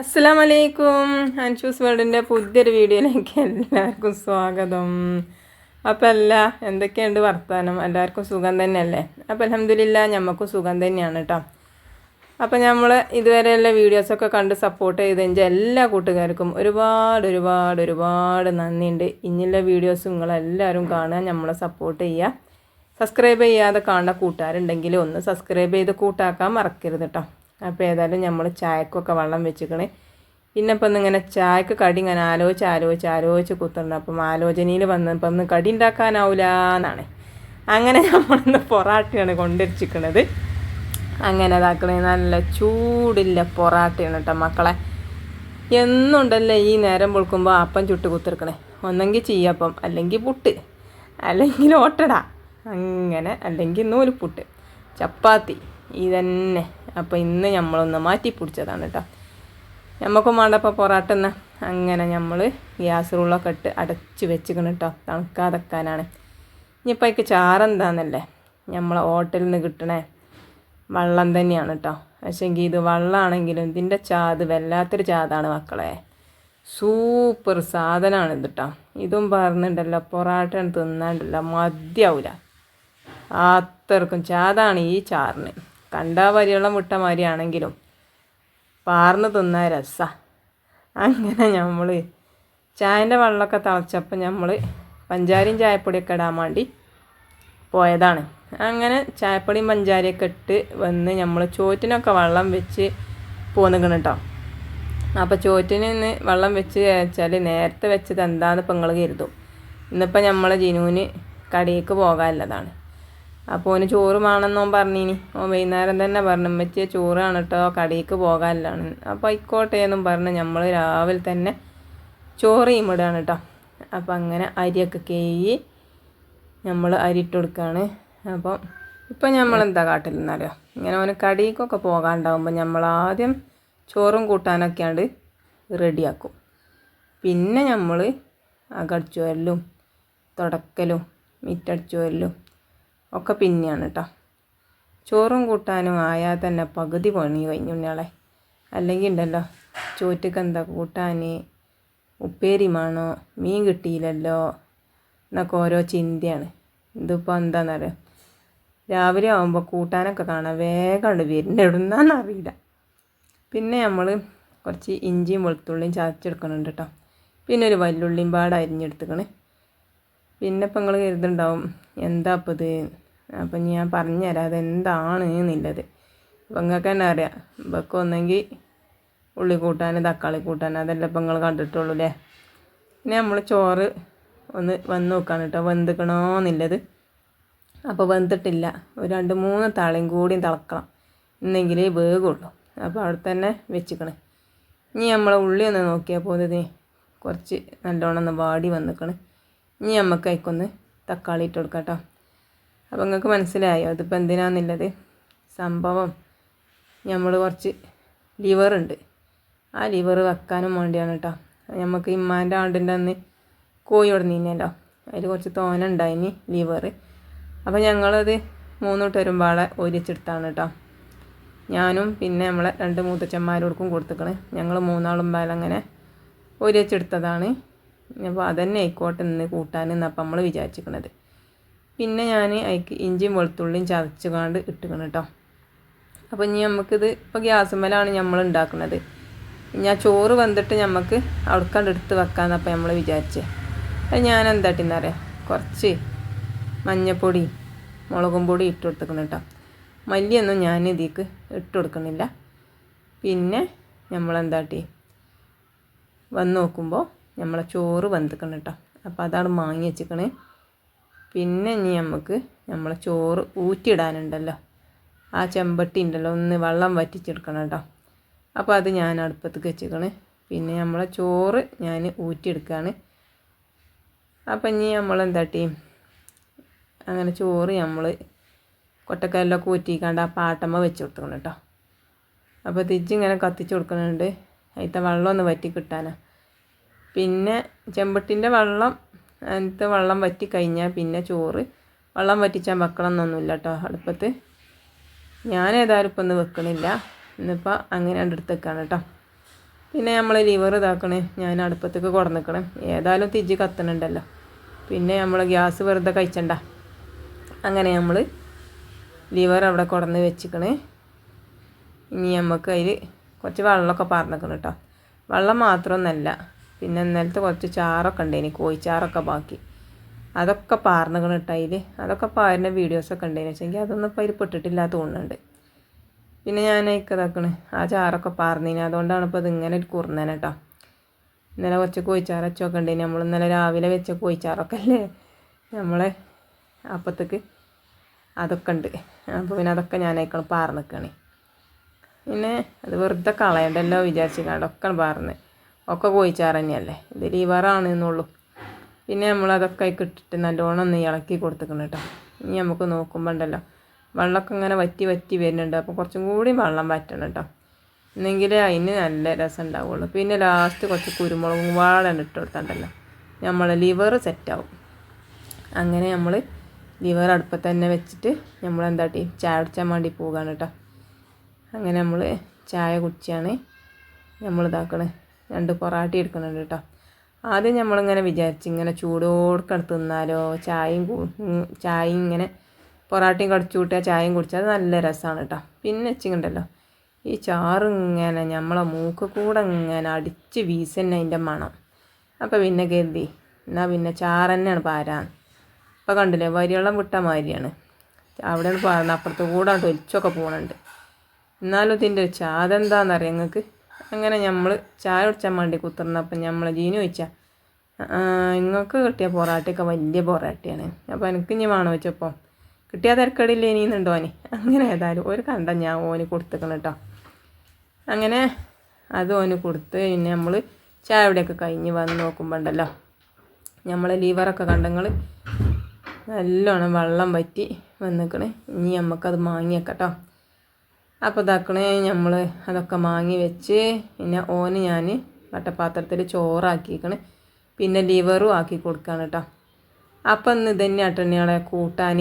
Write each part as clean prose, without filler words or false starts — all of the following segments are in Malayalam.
അസ്സലാമലൈക്കും. അൻഷൂസ് വേൾഡിൻ്റെ പുതിയൊരു വീഡിയോയിലേക്ക് എല്ലാവർക്കും സ്വാഗതം. അപ്പോൾ എന്തൊക്കെയുണ്ട് വർത്താനം? എല്ലാവർക്കും സുഖം തന്നെയല്ലേ? അപ്പോൾ അൽഹംദുലില്ലാ ഞമ്മക്കും സുഖം തന്നെയാണ് കേട്ടോ. അപ്പോൾ നമ്മൾ ഇതുവരെയുള്ള വീഡിയോസൊക്കെ കണ്ട് സപ്പോർട്ട് ചെയ്തെങ്കിൽ എല്ലാ കൂട്ടുകാർക്കും ഒരുപാട് നന്ദിയുണ്ട്. ഇനിയുള്ള വീഡിയോസ് നിങ്ങളെല്ലാവരും കാണുക, നമ്മളെ സപ്പോർട്ട് ചെയ്യുക. സബ്സ്ക്രൈബ് ചെയ്യാതെ കാണുന്ന കൂട്ടുകാരുണ്ടെങ്കിൽ ഒന്ന് സബ്സ്ക്രൈബ് ചെയ്ത് കൂട്ടാക്കാൻ മറക്കരുത് കേട്ടോ. അപ്പോൾ ഏതായാലും നമ്മൾ ചായക്കൊക്കെ വെള്ളം വെച്ചിക്കണേ. പിന്നെ ഇപ്പം ഇങ്ങനെ ചായക്ക് കടി ഇങ്ങനെ ആലോചിച്ച് കുത്തുന്നുണ്ട്. അപ്പം ആലോചനയിൽ വന്നപ്പം ഒന്ന് കടി ഉണ്ടാക്കാനാവില്ല എന്നാണ്. അങ്ങനെ നമ്മളിന്ന് പൊറാട്ടയാണ് കൊണ്ടുവച്ചിക്കണത്. അങ്ങനെ ഇതാക്കണേ, നല്ല ചൂടില്ല പൊറാട്ടയാണ് കേട്ടോ മക്കളെ. എന്നുണ്ടല്ലേ ഈ നേരം പൊളിക്കുമ്പോൾ അപ്പം ചുട്ട് കുത്തിരിക്കണേ. ഒന്നെങ്കിൽ ചീയപ്പം, അല്ലെങ്കിൽ പുട്ട്, അല്ലെങ്കിൽ ഓട്ടട, അങ്ങനെ അല്ലെങ്കിൽ നൂൽപുട്ട്, ചപ്പാത്തി, ഇതന്നെ. അപ്പോൾ ഇന്ന് നമ്മളൊന്ന് മാറ്റി പിടിച്ചതാണ് കേട്ടോ. നമുക്കും വേണ്ടപ്പോൾ പൊറാട്ട എന്നാൽ അങ്ങനെ നമ്മൾ ഗ്യാസ് റൂളൊക്കെ ഇട്ട് അടച്ച് വെച്ചിക്കണം കേട്ടോ, തണുക്കാതെക്കാനാണ്. ഇനിയിപ്പോൾ അതിക്ക് ചാറെന്താണെന്നല്ലേ, നമ്മളെ ഹോട്ടലിൽ നിന്ന് കിട്ടണേ വെള്ളം തന്നെയാണ് കേട്ടോ. പക്ഷേങ്കിൽ ഇത് വെള്ളമാണെങ്കിലും ഇതിൻ്റെ ചാത് വല്ലാത്തൊരു ചാതാണ് മക്കളെ. സൂപ്പർ സാധനമാണ് ഇത് കേട്ടോ. ഇതും പറഞ്ഞിട്ടുണ്ടല്ലോ, പൊറാട്ട തിന്നാണ്ടല്ലോ മതിയാവില്ല, അത്രക്കും ചാതാണ് ഈ ചാറിന്. കണ്ടാ വരിവെള്ളം വിട്ട മാതിരിയാണെങ്കിലും പാർന്ന് തിന്നാൻ രസമാണ്. അങ്ങനെ നമ്മൾ ചായൻ്റെ വെള്ളമൊക്കെ തിളച്ചപ്പോൾ നമ്മൾ പഞ്ചാരയും ചായപ്പൊടിയൊക്കെ ഇടാൻ വേണ്ടി പോയതാണ്. അങ്ങനെ ചായപ്പൊടിയും പഞ്ചാരയൊക്കെ ഇട്ട് വന്ന് നമ്മൾ ചോറ്റിനൊക്കെ വെള്ളം വെച്ച് പോന്നിക്കണം കേട്ടോ. അപ്പോൾ ചോറ്റിന് ഇന്ന് വെള്ളം വെച്ച് വെച്ചാൽ നേരത്തെ വെച്ചത് എന്താണെന്ന് ഇപ്പം നിങ്ങൾ കരുതും. ഇന്നിപ്പോൾ നമ്മൾ ജിനുവിന് കടയിലേക്ക് പോകാനുള്ളതാണ്. അപ്പോൾ ഓന് ചോറ് വേണമെന്നോൻ പറഞ്ഞിനി. ഓൻ വൈകുന്നേരം തന്നെ പറഞ്ഞു, ഉമ്മച്ചിയെ ചോറാണ് കേട്ടോ, കടയിലേക്ക് പോകാനില്ലാണ്. അപ്പോൾ ആയിക്കോട്ടെ എന്നും പറഞ്ഞ് നമ്മൾ രാവിലെ തന്നെ ചോറ് ഇമിടാണ് കേട്ടോ. അപ്പോൾ അങ്ങനെ അരിയൊക്കെ കേയി നമ്മൾ അരി ഇട്ട് കൊടുക്കുകയാണ്. അപ്പോൾ ഇപ്പം നമ്മളെന്താ കാട്ടിലെന്നറിയോ, ഇങ്ങനെ ഓന് കടയിലേക്കൊക്കെ പോകാനുണ്ടാകുമ്പോൾ നമ്മൾ ആദ്യം ചോറും കൂട്ടാനൊക്കെയാണ്ട് റെഡിയാക്കും. പിന്നെ നമ്മൾ അകടിച്ചു വരലും തുടക്കലും മിറ്റടിച്ചു വരലും ഒക്കെ പിന്നെയാണ് കേട്ടോ. ചോറും കൂട്ടാനും ആയാൽ തന്നെ പകുതി പണി കഴിഞ്ഞുണ്ണിയാളെ. അല്ലെങ്കിൽ ഉണ്ടല്ലോ, ചോറ്റക്ക് എന്താ കൂട്ടാൻ, ഉപ്പേരി വേണോ, മീൻ കിട്ടിയില്ലല്ലോ എന്നൊക്കെ ഓരോ ചിന്തയാണ്. ഇതിപ്പോൾ എന്താണെന്നറിയാം, രാവിലെ ആകുമ്പോൾ കൂട്ടാനൊക്കെ കാണാം വേഗം വരുന്നിടുന്നാന്നറിയില്ല. പിന്നെ നമ്മൾ കുറച്ച് ഇഞ്ചിയും വെളുത്തുള്ളിയും ചതച്ചെടുക്കണുണ്ട് കേട്ടോ. പിന്നെ ഒരു വല്ലുള്ളിയും പാട് അരിഞ്ഞെടുത്തുക്കണ്. പിന്നെ ഇപ്പം നിങ്ങൾ കരുതുണ്ടാവും എന്താ അപ്പം ഇത്. അപ്പം ഞാൻ പറഞ്ഞുതരാം അതെന്താണ് എന്നുള്ളത്. ഇപ്പം നിങ്ങൾക്ക് തന്നെ അറിയാം, ഇപ്പൊക്കെ ഒന്നെങ്കിൽ ഉള്ളി കൂട്ടാൻ, തക്കാളി കൂട്ടാൻ, അതെല്ലാം ഇപ്പം നിങ്ങൾ കണ്ടിട്ടുള്ളൂ അല്ലേ. പിന്നെ നമ്മൾ ചോറ് ഒന്ന് വന്ന് നോക്കാൻ കേട്ടോ, വെന്തിക്കണോന്നുള്ളത്. അപ്പോൾ വെന്തിട്ടില്ല, ഒരു 2-3 തളയും കൂടിയും തിളക്കണം, എന്നെങ്കിലേ വേഗമുള്ളൂ. അപ്പോൾ അവിടെ തന്നെ വെച്ചിക്കണേ. ഇനി നമ്മൾ ഉള്ളി ഒന്ന് നോക്കിയപ്പോൾ ഇത് കുറച്ച് നല്ലോണം ഒന്ന് വാടി വന്നിക്കണ്. ഇനി നമുക്ക് അതിക്കൊന്ന് തക്കാളി ഇട്ട് കൊടുക്കാം കേട്ടോ. അപ്പോൾ നിങ്ങൾക്ക് മനസ്സിലായോ ഇതിപ്പോൾ എന്തിനാണെന്നുള്ളത്. സംഭവം നമ്മൾ കുറച്ച് ലിവറുണ്ട്, ആ ലിവർ വെക്കാനും വേണ്ടിയാണ് കേട്ടോ. നമുക്ക് ഇമ്മാൻ്റെ ആണ്ടിൻ്റെ അന്ന് കോഴി ഉടനീനല്ലോ, അതിൽ കുറച്ച് തോന ഉണ്ടായിനി ലിവർ. അപ്പോൾ ഞങ്ങളത് 3 കൂട്ടരുമ്പാളെ ഒരിച്ചെടുത്താണ് കേട്ടോ. ഞാനും പിന്നെ നമ്മളെ 2 മൂത്തച്ഛന്മാരോടുക്കും കൊടുത്തിക്കണ്. ഞങ്ങൾ 3 ആളും അങ്ങനെ ഒരിച്ചെടുത്തതാണ്. അപ്പോൾ അതന്നെ ആയിക്കോട്ടെ ഇന്ന് കൂട്ടാൻ എന്നപ്പം നമ്മൾ വിചാരിച്ചിരിക്കണത്. പിന്നെ ഞാൻ അതിക്ക് ഇഞ്ചിയും വെളുത്തുള്ളിയും ചതച്ചുകൊണ്ട് ഇട്ടിക്കണം കേട്ടോ. അപ്പോൾ ഇനി നമുക്കിത് ഇപ്പോൾ ഗ്യാസുമ്മലാണ് നമ്മൾ ഉണ്ടാക്കുന്നത്. ഞാൻ ചോറ് വന്നിട്ട് നമുക്ക് അവിടേക്കാണ്ട് എടുത്ത് വെക്കാമെന്നപ്പം നമ്മൾ വിചാരിച്ചേ. അത് ഞാൻ എന്താട്ടിന്നറിയാം, കുറച്ച് മഞ്ഞൾപ്പൊടി മുളകും പൊടി ഇട്ട് കൊടുത്തിക്കണം കേട്ടോ. മല്ലിയൊന്നും ഞാൻ ഇതിലേക്ക് ഇട്ട് കൊടുക്കണില്ല. പിന്നെ നമ്മളെന്താട്ടി വന്ന് നോക്കുമ്പോൾ നമ്മളെ ചോറ് വെന്തിക്കണം കേട്ടോ. അപ്പോൾ അതാണ് മാങ്ങി വെച്ചിക്കണേ. പിന്നെ ഇനി നമുക്ക് നമ്മളെ ചോറ് ഊറ്റിയിടാനുണ്ടല്ലോ, ആ ചെമ്പട്ടി ഉണ്ടല്ലോ, ഒന്ന് വെള്ളം വറ്റിച്ചെടുക്കണം കേട്ടോ. അപ്പോൾ അത് ഞാൻ അടുപ്പത്തേക്ക് വെച്ചിക്കണേ. പിന്നെ നമ്മളെ ചോറ് ഞാൻ ഊറ്റിയെടുക്കുകയാണ്. അപ്പം ഇനി നമ്മളെന്താട്ടി അങ്ങനെ ചോറ് നമ്മൾ കൊട്ടക്കല്ലൊക്കെ ഊറ്റിക്കാണ്ട് ആ പാട്ടമ്മ വെച്ച് കൊടുക്കണം കേട്ടോ. അപ്പോൾ തിരിച്ചിങ്ങനെ കത്തിച്ച് കൊടുക്കുന്നുണ്ട്, അതിൻ്റെ വെള്ളം ഒന്ന് വറ്റി കിട്ടാനാണ്. പിന്നെ ചെമ്പട്ടിൻ്റെ വെള്ളം, അതിൻ്റെ വെള്ളം വറ്റി കഴിഞ്ഞാൽ പിന്നെ ചോറ് വെള്ളം വറ്റിച്ചാൽ വെക്കണം എന്നൊന്നുമില്ല കേട്ടോ അടുപ്പത്ത്. ഞാൻ ഏതായാലും ഇപ്പം ഒന്ന് വെക്കണില്ല, ഇന്നിപ്പോൾ അങ്ങനെ എടുത്ത് വെക്കാണ് കേട്ടോ. പിന്നെ നമ്മൾ ലിവർ ഇതാക്കണേ ഞാൻ അടുപ്പത്തേക്ക് കൊടുന്നിക്കണം. ഏതായാലും തിജ്ജ് കത്തണുണ്ടല്ലോ, പിന്നെ നമ്മൾ ഗ്യാസ് വെറുതെ കഴിച്ചണ്ട. അങ്ങനെ നമ്മൾ ലിവർ അവിടെ കൊടുന്ന് വെച്ചിക്കണേ. ഇനി നമുക്ക് അതിൽ കുറച്ച് വെള്ളമൊക്കെ പാർന്നിക്കണം കേട്ടോ. വെള്ളം മാത്രമൊന്നുമല്ല, പിന്നെ ഇന്നലത്തെ കുറച്ച് ചാറൊക്കെ ഉണ്ടായിന്, കോഴിച്ചാറൊക്കെ ബാക്കി, അതൊക്കെ പാർന്നിക്കണം കേട്ടോ അതിൽ. അതൊക്കെ പാരുന്ന വീഡിയോസൊക്കെ ഉണ്ടായിന് വെച്ചെങ്കിൽ അതൊന്നും ഇപ്പോൾ അതിൽ പെട്ടിട്ടില്ല തോന്നുന്നുണ്ട്. പിന്നെ ഞാൻ ഇതാക്കണേ ആ ചാറൊക്കെ പാർന്നിന്, അതുകൊണ്ടാണ് ഇപ്പോൾ ഇതിങ്ങനെ ഒരു കുറുന്നേനെ കേട്ടോ. ഇന്നലെ കുറച്ച് കോഴിച്ചാറ് വെച്ചൊക്കെ ഉണ്ടായിന്, നമ്മൾ ഇന്നലെ രാവിലെ വെച്ച കോഴിച്ചാറൊക്കെ അല്ലേ നമ്മളെ അപ്പത്തേക്ക്, അതൊക്കെ ഉണ്ട്. അപ്പോൾ പിന്നെ അതൊക്കെ ഞാൻ അയക്കണം പാർന്നിക്കണേ. പിന്നെ അത് വെറുതെ കളയണ്ടല്ലോ വിചാരിച്ചിക്കാണ്ടൊക്കെ പാർന്ന്, ഒക്കെ കോഴിച്ചാറ് തന്നെയല്ലേ, ഇത് ലിവറാണ് എന്നുള്ളൂ. പിന്നെ നമ്മളതൊക്കെ ഇട്ടിട്ട് നല്ലോണം ഒന്ന് ഇളക്കി കൊടുത്തിക്കണം കേട്ടോ. ഇനി നമുക്ക് നോക്കുമ്പോൾ ഉണ്ടല്ലോ വെള്ളമൊക്കെ ഇങ്ങനെ വറ്റി വറ്റി വരുന്നുണ്ട്. അപ്പോൾ കുറച്ചും കൂടി വെള്ളം വറ്റണം കേട്ടോ, എന്നെങ്കിലേ അതിന് നല്ല രസം ഉണ്ടാവുള്ളൂ. പിന്നെ ലാസ്റ്റ് കുറച്ച് കുരുമുളകും വാഴ ഇട്ട് കൊടുത്തിട്ടുണ്ടല്ലോ നമ്മൾ ലിവർ സെറ്റാവും. അങ്ങനെ നമ്മൾ ലിവർ അടുപ്പത്ത് തന്നെ വെച്ചിട്ട് നമ്മൾ എന്താട്ടി ചായ കുടിച്ചാൻ വേണ്ടി പോവുകയാണ് കേട്ടോ. അങ്ങനെ നമ്മൾ ചായ കുടിച്ചാണ് നമ്മൾ ഇതാക്കണേ. 2 പൊറാട്ടി എടുക്കുന്നുണ്ട് കേട്ടോ. ആദ്യം നമ്മളിങ്ങനെ വിചാരിച്ച് ഇങ്ങനെ ചൂടോടുക്കാൻ തിന്നാലോ, ചായയും ഇങ്ങനെ പൊറാട്ടയും കടിച്ചു കൂട്ടിയാൽ ചായയും കുടിച്ചാൽ അത് നല്ല രസമാണ് കേട്ടോ. പിന്നെ വെച്ചിട്ടുണ്ടല്ലോ ഈ ചാറ് ഇങ്ങനെ നമ്മളെ മൂക്ക് കൂടെ ഇങ്ങനെ അടിച്ച് വീസന്നെ അതിൻ്റെ മണം. അപ്പോൾ പിന്നെ കരുതി എന്നാൽ പിന്നെ ചാറ് തന്നെയാണ് പാരാൻ. അപ്പോൾ കണ്ടില്ലേ വരിവെള്ളം വിട്ട മാതിരിയാണ്, അവിടെയാണ് പാരുന്നത്, അപ്പുറത്ത് കൂടെ ഒലിച്ചൊക്കെ പോകുന്നുണ്ട്. എന്നാലും ഇതിൻ്റെ ഒരു ചാതെന്താണെന്നറിയാം നിങ്ങൾക്ക്. അങ്ങനെ നമ്മൾ ചായ കുടിച്ചാൻ വേണ്ടി കുത്തിർന്നപ്പം നമ്മൾ ജീനു ചോദിച്ചാൽ നിങ്ങൾക്ക് കിട്ടിയ പൊറാട്ടയൊക്കെ വലിയ പൊറാട്ടയാണ്, അപ്പോൾ എനിക്ക് ഇനി വേണോ വെച്ചപ്പോൾ കിട്ടിയ തിരക്കടില്ല ഇനിയുന്നുണ്ടോ ഓന്. അങ്ങനെ ഏതായാലും ഒരു കണ്ട ഞാൻ ഓന് കൊടുത്തേക്കണം കേട്ടോ. അങ്ങനെ അത് ഓന് കൊടുത്ത് പിന്നെ നമ്മൾ ചായ ഇവിടെയൊക്കെ കഴിഞ്ഞ് വന്ന് നോക്കുമ്പോൾ ഉണ്ടല്ലോ നമ്മൾ ലിവറൊക്കെ കണ്ടങ്ങൾ നല്ലോണം വെള്ളം വറ്റി വന്നിക്കണേ. ഇനി നമുക്കത് മാങ്ങി വെക്കാം കേട്ടോ. അപ്പോൾ ഇതാക്കണേ നമ്മൾ അതൊക്കെ മാങ്ങി വെച്ച് പിന്നെ ഓന് ഞാൻ വട്ടപ്പാത്രത്തിൽ ചോറാക്കിക്കണേ, പിന്നെ ലിവറും ആക്കി കൊടുക്കുകയാണ് കേട്ടോ. അപ്പം ഇന്ന് ഇതന്നെ ആട്ടണികളെ കൂട്ടാൻ.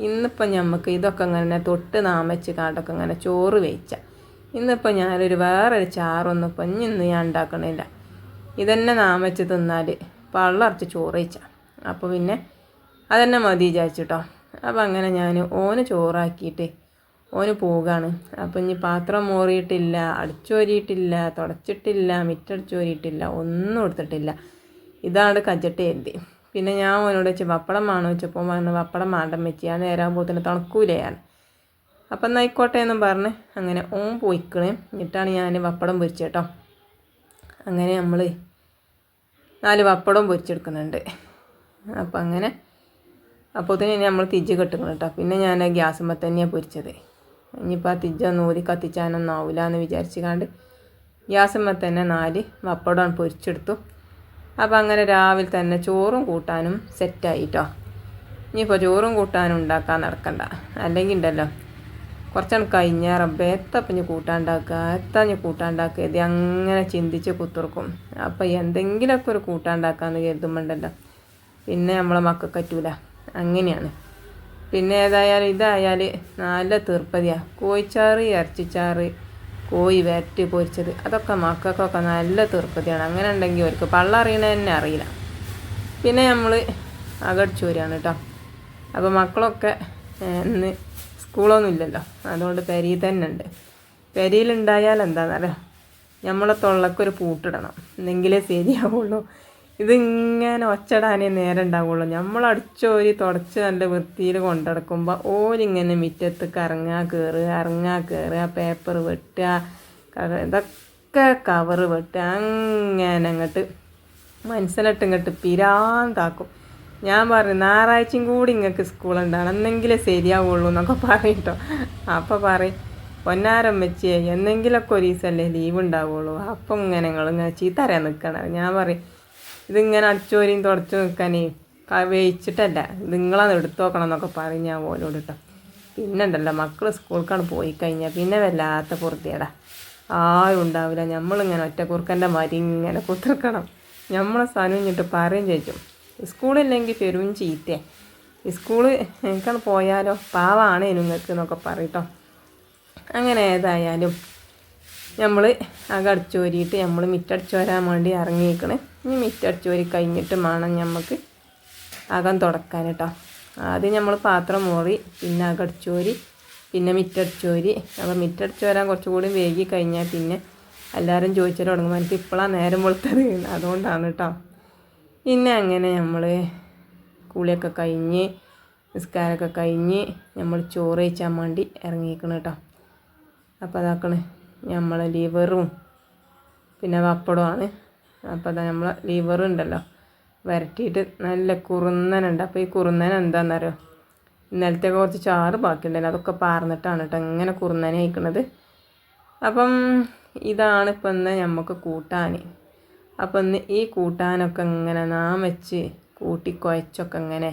ഇന്നിപ്പം നമുക്ക് ഇതൊക്കെ ഇങ്ങനെ തൊട്ട് നാമച്ച് കാണ്ടൊക്കെ ഇങ്ങനെ ചോറ് വേവിച്ച. ഇന്നിപ്പോൾ ഞാനൊരു വേറൊരു ചാറൊന്നും ഇപ്പം ഇന്ന് ഞാൻ ഉണ്ടാക്കണില്ല, ഇതന്നെ നാമച്ച് തിന്നാൽ പള്ളറച്ച് ചോറ് വെച്ച. അപ്പോൾ പിന്നെ അതന്നെ മതി വിചാരിച്ചിട്ടോ. അപ്പം അങ്ങനെ ഞാൻ ഓന് ചോറാക്കിയിട്ട് ഓന് പോവുകയാണ്. അപ്പം ഇനി പാത്രം മോറിയിട്ടില്ല, അടിച്ചോരിയിട്ടില്ല, തുടച്ചിട്ടില്ല, മിറ്റടിച്ചോരിയിട്ടില്ല, ഒന്നും എടുത്തിട്ടില്ല. ഇതാണ് കജട്ട് എഴുതി. പിന്നെ ഞാൻ ഓനോട് വെച്ച് പപ്പടം വേണോ വെച്ചപ്പോൾ പറഞ്ഞു പപ്പടം മാണ്ടം വെച്ച് ഞാൻ നേരാകുമ്പോൾ തന്നെ തണുക്കൂലയാണ്. അപ്പം എന്നായിക്കോട്ടെ എന്നും പറഞ്ഞ് അങ്ങനെ ഓൻ പോയിക്കണേ. എന്നിട്ടാണ് ഞാൻ പപ്പടം പൊരിച്ചേട്ടോ. അങ്ങനെ നമ്മൾ 4 പപ്പടവും പൊരിച്ചെടുക്കുന്നുണ്ട്. അപ്പം അങ്ങനെ അപ്പോൾ തന്നെ നമ്മൾ തിജ്ജ് കെട്ടുക്കണം കേട്ടോ. പിന്നെ ഞാൻ ഗ്യാസുമ്മ തന്നെയാണ് പൊരിച്ചത്. ഇനിയിപ്പോൾ ആ തിജ്ജൊന്നും ഊതി കത്തിച്ചാനൊന്നും ആവില്ല എന്ന് വിചാരിച്ചുകൊണ്ട് ഗ്യാസുമ്മ തന്നെ 4 പപ്പടം പൊരിച്ചെടുത്തു. അപ്പോൾ അങ്ങനെ രാവിലെ തന്നെ ചോറും കൂട്ടാനും സെറ്റായിട്ടോ. ഇനിയിപ്പോൾ ചോറും കൂട്ടാനും ഉണ്ടാക്കാൻ നടക്കണ്ട, അല്ലെങ്കിൽ ഉണ്ടല്ലോ കുറച്ചാണ് കഴിഞ്ഞാൽ റബ്ബേ എത്തപ്പഞ്ഞ് കൂട്ടാണ്ടാക്കുക ഇത് അങ്ങനെ ചിന്തിച്ച് കുത്തിർക്കും. അപ്പോൾ എന്തെങ്കിലുമൊക്കെ ഒരു കൂട്ടാണ്ടാക്കാമെന്ന് കരുതുമ്പോണ്ടല്ലോ പിന്നെ നമ്മളെ മക്കൾക്ക് പറ്റൂല, അങ്ങനെയാണ്. പിന്നെ ഏതായാലും ഇതായാൽ നല്ല തീർപ്പതിയാണ്. കോഴിച്ചാറ്, ഇറച്ചിച്ചാറ്, കോഴി വരട്ടി പൊരിച്ചത് അതൊക്കെ മക്കൾക്കൊക്കെ നല്ല തീർപ്പതിയാണ്. അങ്ങനെ ഉണ്ടെങ്കിൽ അവർക്ക് പള്ളറിയണ തന്നെ അറിയില്ല. പിന്നെ നമ്മൾ അകടിച്ചോരാണ് കേട്ടോ. അപ്പോൾ മക്കളൊക്കെ ഇന്ന് സ്കൂളൊന്നും ഇല്ലല്ലോ, അതുകൊണ്ട് പെരിയിൽ തന്നെ ഉണ്ട്. പെരിയിലുണ്ടായാൽ എന്താണെന്നറിയാം, നമ്മളെ തൊള്ളക്കൊരു പൂട്ടിടണം, എന്നെങ്കിലേ ശരിയാവുള്ളൂ. ഇതിങ്ങനെ ഒച്ചടാനേ നേരം ഉണ്ടാവുള്ളൂ. നമ്മൾ അടിച്ചോരി തുടച്ച് നല്ല വൃത്തിയിൽ കൊണ്ടടക്കുമ്പോൾ ഓരിങ്ങനെ മുറ്റത്ത് ഇറങ്ങാ കയറുക, പേപ്പർ വെട്ടുക, ഇതൊക്കെ കവറ് വെട്ടുക, അങ്ങനെ അങ്ങോട്ട് മനസ്സിലിട്ട് പിരാന്താക്കും. ഞാൻ പറഞ്ഞു ഞായറാഴ്ചയും കൂടി നിങ്ങൾക്ക് സ്കൂളുണ്ടാണ്, എന്നെങ്കിലേ ശരിയാവുള്ളൂ എന്നൊക്കെ പറയട്ടോ. അപ്പോൾ പറയും പൊന്നാരം വെച്ച് എന്നെങ്കിലൊക്കെ ഒരു ദിവസമല്ലേ ലീവ് ഉണ്ടാവുള്ളൂ, അപ്പം ഇങ്ങനെ നിങ്ങളിങ്ങനെ ചീത്തറിയാൻ നിൽക്കണം. ഞാൻ പറയും ഇതിങ്ങനെ അടിച്ചോരിയും തുടച്ച് നിൽക്കാനേ വേവിച്ചിട്ടല്ല, നിങ്ങളത് എടുത്തു നോക്കണം എന്നൊക്കെ പറയും ഞാൻ ഓലോട് കേട്ടോ. പിന്നെ ഉണ്ടല്ലോ മക്കൾ സ്കൂൾക്കാണ് പോയി കഴിഞ്ഞാൽ പിന്നെ വല്ലാത്ത പൊറുതിയടാ, ആരും ഉണ്ടാവില്ല. നമ്മളിങ്ങനെ ഒറ്റ കുറുക്കൻ്റെ മാതിരി ഇങ്ങനെ കുത്തിർക്കണം. നമ്മളെ സ്ഥലം കഴിഞ്ഞിട്ട് പറയും ചോദിച്ചു സ്കൂളില്ലെങ്കിൽ പെരും ചീത്തേ, സ്കൂള് എനിക്കാണ് പോയാലോ പാവാണ് നിങ്ങൾക്ക് എന്നൊക്കെ പറയട്ടോ. അങ്ങനെ ഏതായാലും നമ്മൾ അകം അടിച്ചോരിയിട്ട് നമ്മൾ മിറ്റടിച്ച് വരാൻ വേണ്ടി ഇറങ്ങിയിരിക്കണേ. ഇനി മിറ്റടിച്ചോരി കഴിഞ്ഞിട്ട് വേണം നമുക്ക് അകം തുടക്കാൻ കേട്ടോ. ആദ്യം നമ്മൾ പാത്രം മോറി, പിന്നെ അകം അടിച്ചോരി, പിന്നെ മിറ്റടിച്ചോരി. അപ്പോൾ മിറ്റടിച്ച് വരാൻ കുറച്ചുകൂടി വൈകി കഴിഞ്ഞാൽ പിന്നെ എല്ലാവരും ചോദിച്ചാൽ തുടങ്ങുമ്പോൾ എനിക്ക് ഇപ്പോഴാണ് നേരം വെളുത്തത്, അതുകൊണ്ടാണ് കേട്ടോ. പിന്നെ അങ്ങനെ നമ്മൾ കുളിയൊക്കെ കഴിഞ്ഞ് നിസ്കാരമൊക്കെ കഴിഞ്ഞ് നമ്മൾ ചോറ് കഴിച്ചാൻ വേണ്ടി ഇറങ്ങിയിരിക്കണം കേട്ടോ. അപ്പോൾ അതാക്കണ് നമ്മൾ ലിവറും പിന്നെ പപ്പടമാണ്. അപ്പോൾ അതാ നമ്മൾ ലിവറും ഉണ്ടല്ലോ വരട്ടിയിട്ട് നല്ല കുറുന്നനുണ്ട്. അപ്പോൾ ഈ കുറുന്നൻ എന്താണെന്നറിയോ, ഇന്നലത്തെ കുറച്ച് ചാറ് ബാക്കിയുണ്ടല്ലോ, അതൊക്കെ പാർന്നിട്ടാണ് കേട്ടോ ഇങ്ങനെ കുറുന്നനെ കഴിക്കണത്. അപ്പം ഇതാണ് ഇപ്പം ഇന്ന് നമുക്ക് കൂട്ടാൻ. അപ്പം ഇന്ന് ഈ കൂട്ടാനൊക്കെ ഇങ്ങനെ നാം വെച്ച് കൂട്ടി കുഴച്ചൊക്കെ ഇങ്ങനെ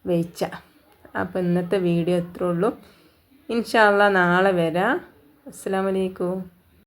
വെച്ച. അപ്പോൾ ഇന്നത്തെ വീഡിയോ ഇത്രേ ഉള്ളൂ. ഇൻഷാ അല്ലാഹ് നാളെ വരാം. അസ്സലാമു അലൈക്കും.